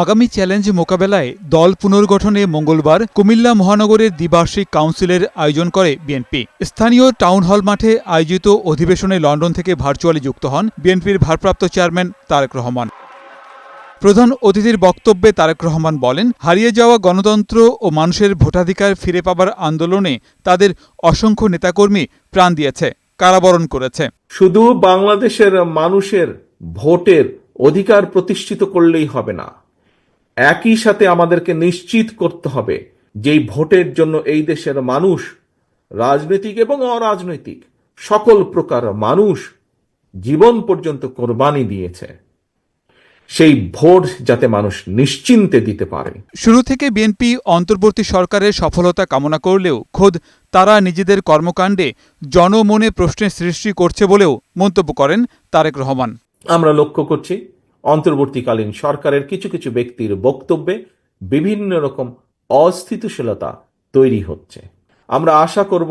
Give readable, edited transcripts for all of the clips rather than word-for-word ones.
আগামী চ্যালেঞ্জ মোকাবেলায় দল পুনর্গঠনে মঙ্গলবার কুমিল্লা মহানগরের দ্বিবার্ষিক কাউন্সিলের আয়োজন করে বিএনপি। স্থানীয় টাউন হল মাঠে আয়োজিত অধিবেশনে লন্ডন থেকে ভার্চুয়ালি যুক্ত হন বিএনপির ভারপ্রাপ্ত চেয়ারম্যান তারেক রহমান। প্রধান অতিথির বক্তব্যে তারেক রহমান বলেন, হারিয়ে যাওয়া গণতন্ত্র ও মানুষের ভোটাধিকার ফিরে পাবার আন্দোলনে তাদের অসংখ্য নেতাকর্মী প্রাণ দিয়েছে, কারাবরণ করেছে। শুধু বাংলাদেশের মানুষের ভোটের অধিকার প্রতিষ্ঠিত করলেই হবে না, একই সাথে আমাদেরকে নিশ্চিত করতে হবে যেই ভোটের জন্য এই দেশের মানুষ, রাজনৈতিক এবং অরাজনৈতিক সকল প্রকার মানুষ জীবন পর্যন্ত কোরবানি দিয়েছে, সেই ভোট যাতে মানুষ নিশ্চিন্তে দিতে পারে। শুরু থেকে বিএনপি অন্তর্বর্তী সরকারের সফলতা কামনা করলেও খোদ তারা নিজেদের কর্মকাণ্ডে জনমনে প্রশ্নের সৃষ্টি করছে বলেও মন্তব্য করেন তারেক রহমান। আমরা লক্ষ্য করছি অন্তর্বর্তীকালীন সরকারের কিছু কিছু ব্যক্তির বক্তব্যে বিভিন্ন রকম অস্থিতিশীলতা তৈরি হচ্ছে। আমরা আশা করব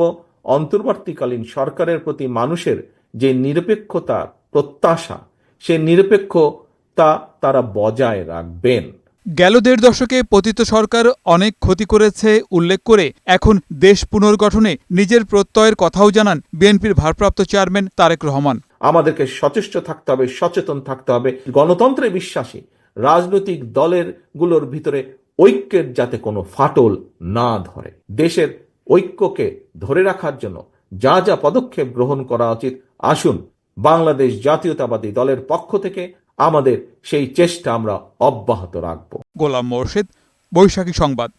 অন্তর্বর্তীকালীন সরকারের প্রতি মানুষের যে নিরপেক্ষতা প্রত্যাশা, সে নিরপেক্ষতা তারা বজায় রাখবেন। গেল ১.৫ দশকে পতিত সরকার অনেক ক্ষতি করেছে উল্লেখ করে এখন দেশ পুনর্গঠনে নিজের প্রত্যয়ের কথাও জানান বিএনপির ভারপ্রাপ্ত চেয়ারম্যান তারেক রহমান। আমাদেরকে সচেষ্ট থাকতে হবে, সচেতন থাকতে হবে। গণতন্ত্রে বিশ্বাসী রাজনৈতিক দলের গুলোর ভিতরে ঐক্যের যাতে কোনো ফাটল না ধরে, দেশের ঐক্যকে ধরে রাখার জন্য যা যা পদক্ষেপ গ্রহণ করা উচিত, আসুন বাংলাদেশ জাতীয়তাবাদী দলের পক্ষ থেকে আমাদের সেই চেষ্টা আমরা অব্যাহত রাখব। গোলাম মোর্শেদ, বৈশাখী সংবাদ।